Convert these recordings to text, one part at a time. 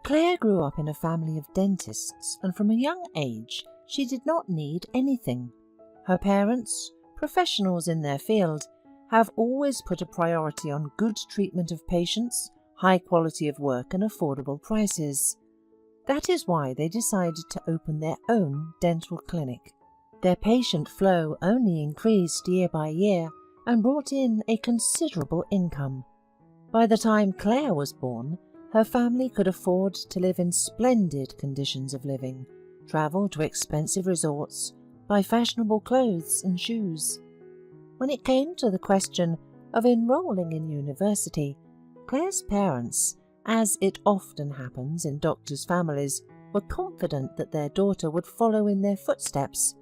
Claire grew up in a family of dentists, and from a young age she did not need anything. Her parents, professionals in their field, have always put a priority on good treatment of patients, high quality of work and affordable prices. That is why they decided to open their own dental clinic. Their patient flow only increased year by year and brought in a considerable income. By the time Claire was born, her family could afford to live in splendid conditions of living, travel to expensive resorts, buy fashionable clothes and shoes. When it came to the question of enrolling in university, Claire's parents, as it often happens in doctors' families, were confident that their daughter would follow in their footsteps,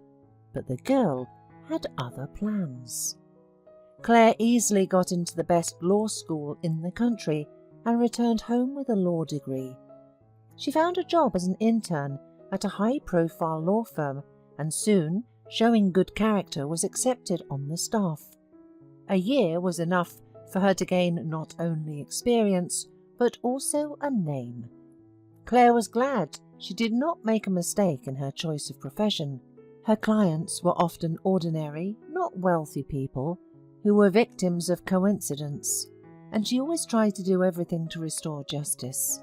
but the girl had other plans. Claire easily got into the best law school in the country and returned home with a law degree. She found a job as an intern at a high-profile law firm and soon, showing good character, was accepted on the staff. A year was enough for her to gain not only experience, but also a name. Claire was glad she did not make a mistake in her choice of profession. Her clients were often ordinary, not wealthy people who were victims of coincidence, and she always tried to do everything to restore justice.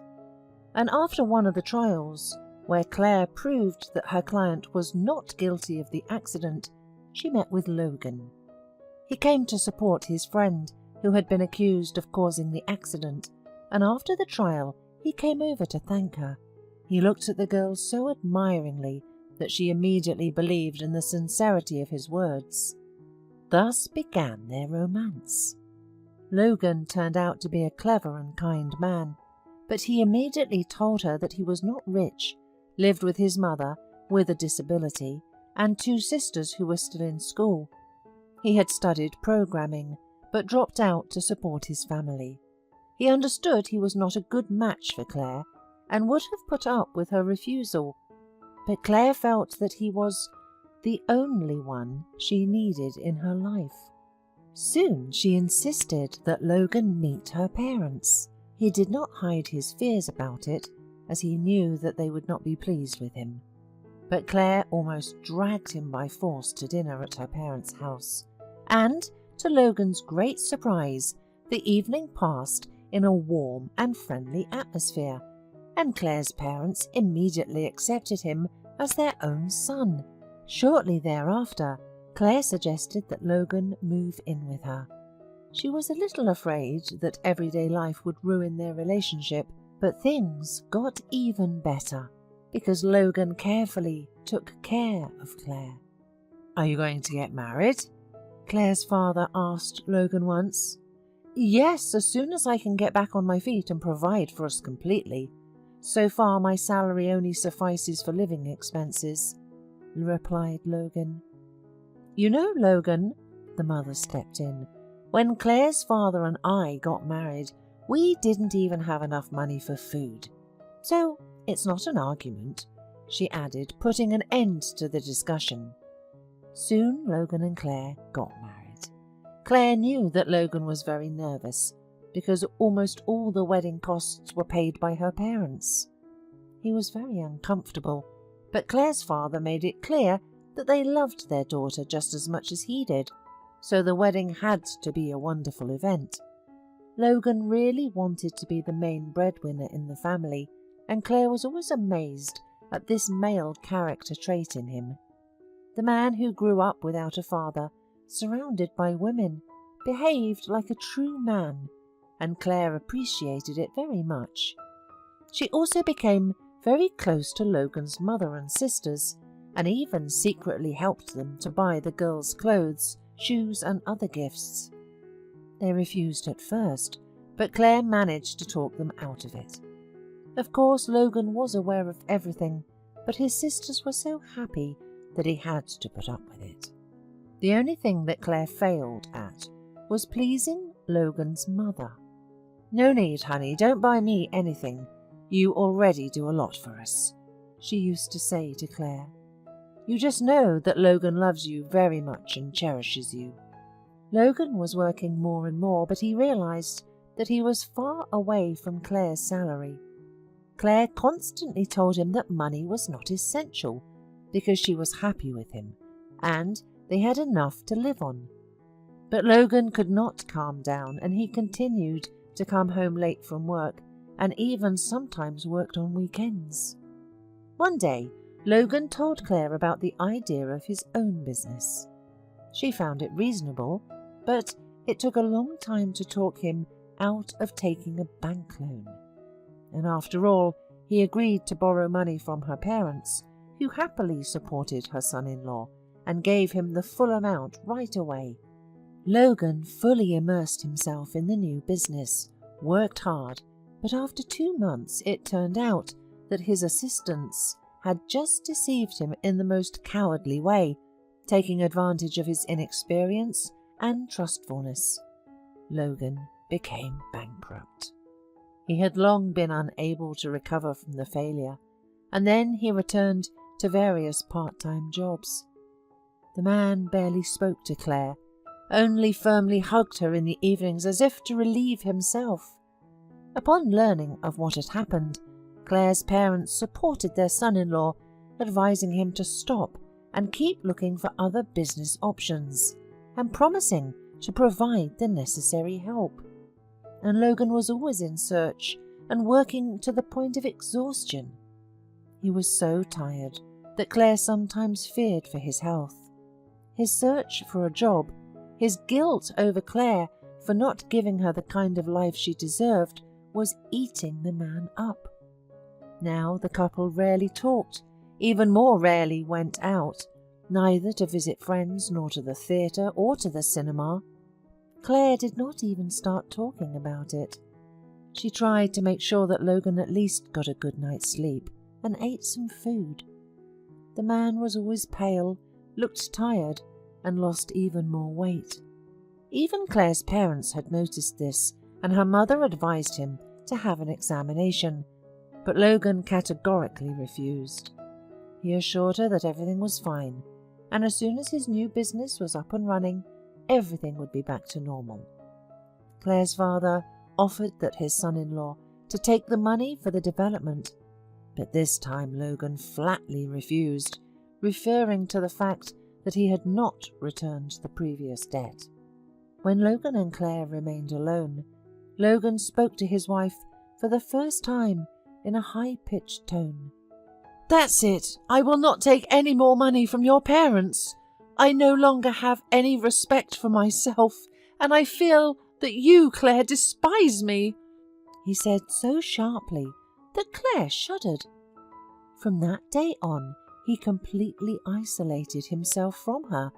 And after one of the trials, where Claire proved that her client was not guilty of the accident, she met with Logan. He came to support his friend who had been accused of causing the accident, and after the trial he came over to thank her. He looked at the girl so admiringly that she immediately believed in the sincerity of his words. Thus began their romance. Logan turned out to be a clever and kind man, but he immediately told her that he was not rich, lived with his mother with a disability and two sisters who were still in school. He had studied programming, but dropped out to support his family. He understood he was not a good match for Claire and would have put up with her refusal, but Claire felt that he was the only one she needed in her life. Soon she insisted that Logan meet her parents. He did not hide his fears about it, as he knew that they would not be pleased with him. But Claire almost dragged him by force to dinner at her parents' house, and, to Logan's great surprise, the evening passed in a warm and friendly atmosphere, and Claire's parents immediately accepted him as their own son. Shortly thereafter, Claire suggested that Logan move in with her. She was a little afraid that everyday life would ruin their relationship, but things got even better because Logan carefully took care of Claire. "Are you going to get married?" Claire's father asked Logan once. "Yes, as soon as I can get back on my feet and provide for us completely. So far my salary only suffices for living expenses," replied Logan. "You know, Logan," the mother stepped in, "when Claire's father and I got married, we didn't even have enough money for food. So it's not an argument," she added, putting an end to the discussion. Soon Logan and Claire got married. Claire knew that Logan was very nervous because almost all the wedding costs were paid by her parents. He was very uncomfortable, but Claire's father made it clear that they loved their daughter just as much as he did, so the wedding had to be a wonderful event. Logan really wanted to be the main breadwinner in the family, and Claire was always amazed at this male character trait in him. The man who grew up without a father, surrounded by women, behaved like a true man, and Claire appreciated it very much. She also became very close to Logan's mother and sisters, and even secretly helped them to buy the girls' clothes, shoes and other gifts. They refused at first, but Claire managed to talk them out of it. Of course, Logan was aware of everything, but his sisters were so happy that he had to put up with it. The only thing that Claire failed at was pleasing Logan's mother. "No need, honey, don't buy me anything. You already do a lot for us," she used to say to Claire. "You just know that Logan loves you very much and cherishes you." Logan was working more and more, but he realized that he was far away from Claire's salary. Claire constantly told him that money was not essential because she was happy with him and they had enough to live on. But Logan could not calm down, and he continued to come home late from work and even sometimes worked on weekends. One day, Logan told Claire about the idea of his own business. She found it reasonable, but it took a long time to talk him out of taking a bank loan. And after all, he agreed to borrow money from her parents, who happily supported her son-in-law and gave him the full amount right away. Logan fully immersed himself in the new business, worked hard, but after 2 months it turned out that his assistants had just deceived him in the most cowardly way, taking advantage of his inexperience and trustfulness. Logan became bankrupt. He had long been unable to recover from the failure, and then he returned to various part-time jobs. The man barely spoke to Claire, only firmly hugged her in the evenings as if to relieve himself. Upon learning of what had happened, Claire's parents supported their son-in-law, advising him to stop and keep looking for other business options, and promising to provide the necessary help. And Logan was always in search and working to the point of exhaustion. He was so tired that Claire sometimes feared for his health. His search for a job, his guilt over Claire for not giving her the kind of life she deserved, was eating the man up. Now the couple rarely talked, even more rarely went out, neither to visit friends nor to the theatre or to the cinema. Claire did not even start talking about it. She tried to make sure that Logan at least got a good night's sleep and ate some food. The man was always pale, looked tired, and lost even more weight. Even Claire's parents had noticed this, and her mother advised him to have an examination, but Logan categorically refused. He assured her that everything was fine, and as soon as his new business was up and running, everything would be back to normal. Claire's father offered that his son-in-law to take the money for the development, but this time Logan flatly refused, referring to the fact that he had not returned the previous debt. When Logan and Claire remained alone, Logan spoke to his wife for the first time in a high-pitched tone. "That's it. I will not take any more money from your parents. I no longer have any respect for myself, and I feel that you, Claire, despise me," he said so sharply that Claire shuddered. From that day on, he completely isolated himself from her.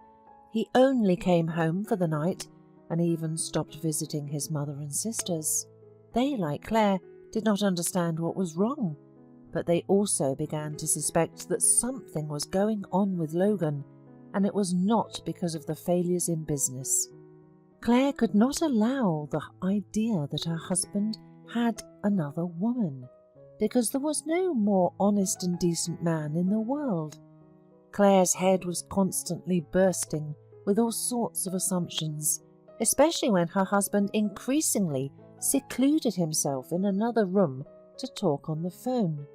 He only came home for the night and even stopped visiting his mother and sisters. They, like Claire, did not understand what was wrong, but they also began to suspect that something was going on with Logan, and it was not because of the failures in business. Claire could not allow the idea that her husband had another woman, because there was no more honest and decent man in the world. Claire's head was constantly bursting with all sorts of assumptions, especially when her husband increasingly secluded himself in another room to talk on the phone.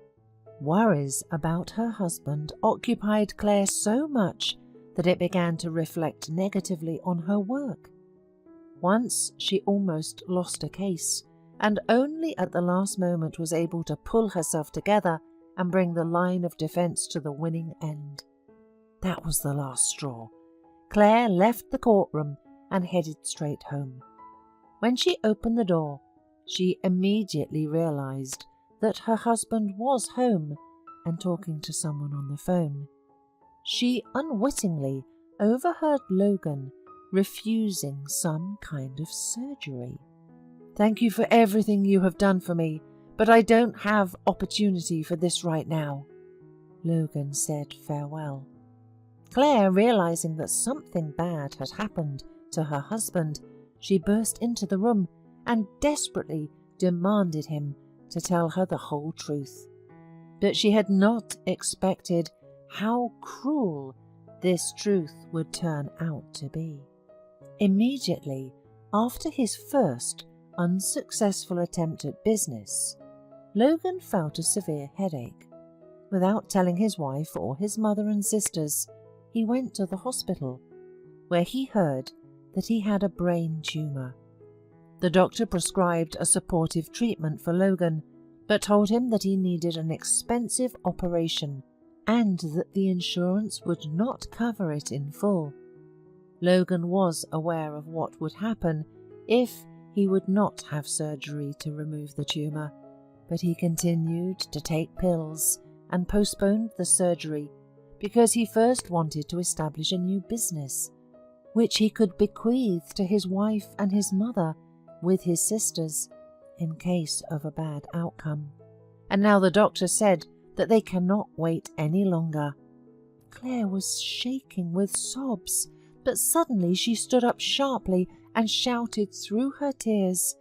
Worries about her husband occupied Claire so much that it began to reflect negatively on her work. Once she almost lost a case, and only at the last moment was able to pull herself together and bring the line of defence to the winning end. That was the last straw. Claire left the courtroom and headed straight home. When she opened the door, she immediately realised that her husband was home and talking to someone on the phone. She unwittingly overheard Logan refusing some kind of surgery. "Thank you for everything you have done for me, but I don't have opportunity for this right now," Logan said farewell. Claire, realising that something bad had happened to her husband, she burst into the room and desperately demanded him to tell her the whole truth. But she had not expected how cruel this truth would turn out to be. Immediately after his first unsuccessful attempt at business, Logan felt a severe headache. Without telling his wife or his mother and sisters, he went to the hospital, where he heard that he had a brain tumour. The doctor prescribed a supportive treatment for Logan, but told him that he needed an expensive operation and that the insurance would not cover it in full. Logan was aware of what would happen if he would not have surgery to remove the tumour, but he continued to take pills and postponed the surgery because he first wanted to establish a new business, which he could bequeath to his wife and his mother with his sisters in case of a bad outcome. And now the doctor said that they cannot wait any longer. Claire was shaking with sobs, but suddenly she stood up sharply and shouted through her tears,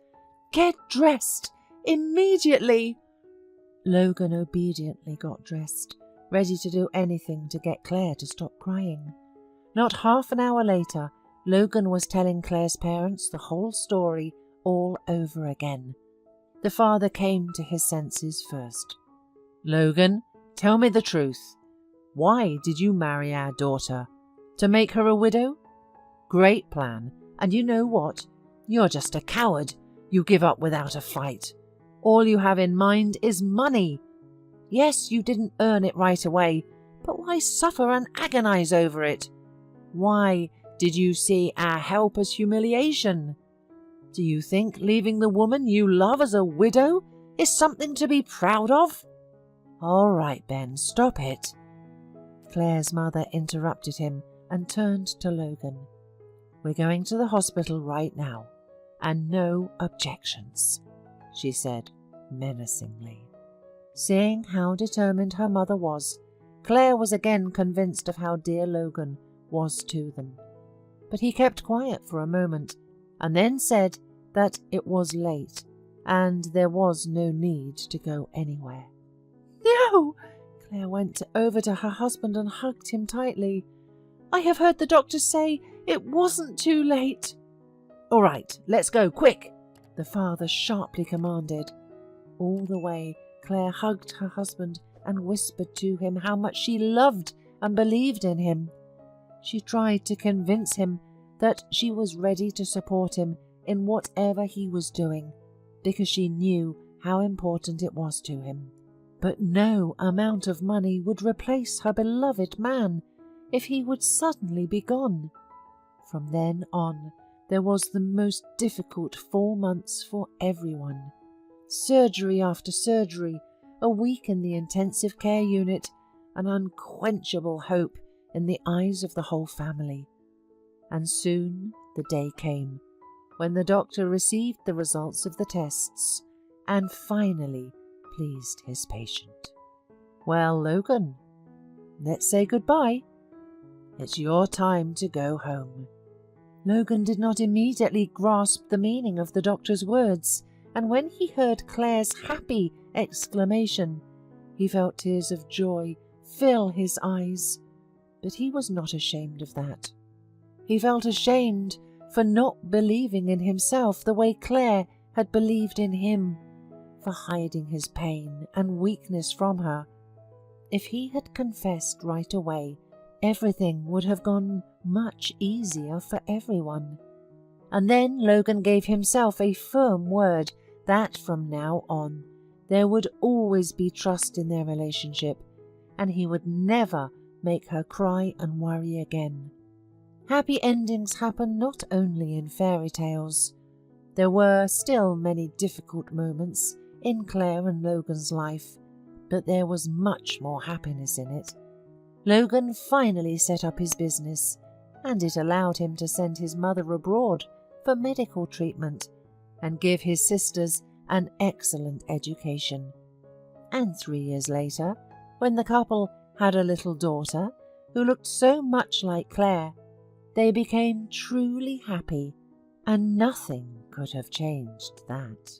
"Get dressed! Immediately!" Logan obediently got dressed, ready to do anything to get Claire to stop crying. Not half an hour later, Logan was telling Claire's parents the whole story all over again. The father came to his senses first. "Logan, tell me the truth. Why did you marry our daughter? To make her a widow? Great plan, and you know what? You're just a coward. You give up without a fight. All you have in mind is money. Yes, you didn't earn it right away, but why suffer and agonize over it? Why did you see our help as humiliation? Do you think leaving the woman you love as a widow is something to be proud of?" "All right, Ben, stop it." Claire's mother interrupted him and turned to Logan. "We're going to the hospital right now, and no objections," she said menacingly. Seeing how determined her mother was, Claire was again convinced of how dear Logan was to them. But he kept quiet for a moment, and then said that it was late, and there was no need to go anywhere. "No!" Claire went over to her husband and hugged him tightly. "I have heard the doctor say it wasn't too late." "All right, let's go, quick!" the father sharply commanded. All the way, Claire hugged her husband and whispered to him how much she loved and believed in him. She tried to convince him that she was ready to support him in whatever he was doing, because she knew how important it was to him. But no amount of money would replace her beloved man if he would suddenly be gone. From then on, there was the most difficult 4 months for everyone. Surgery after surgery, a week in the intensive care unit, an unquenchable hope in the eyes of the whole family. And soon the day came when the doctor received the results of the tests and finally pleased his patient. "Well, Logan, let's say goodbye. It's your time to go home." Logan did not immediately grasp the meaning of the doctor's words, and when he heard Claire's happy exclamation, he felt tears of joy fill his eyes. But he was not ashamed of that. He felt ashamed for not believing in himself the way Claire had believed in him, for hiding his pain and weakness from her. If he had confessed right away, everything would have gone much easier for everyone. And then Logan gave himself a firm word that from now on there would always be trust in their relationship, and he would never make her cry and worry again. Happy endings happen not only in fairy tales. There were still many difficult moments in Claire and Logan's life, but there was much more happiness in it. Logan finally set up his business, and it allowed him to send his mother abroad for medical treatment and give his sisters an excellent education. And 3 years later, when the couple had a little daughter who looked so much like Claire, they became truly happy, and nothing could have changed that.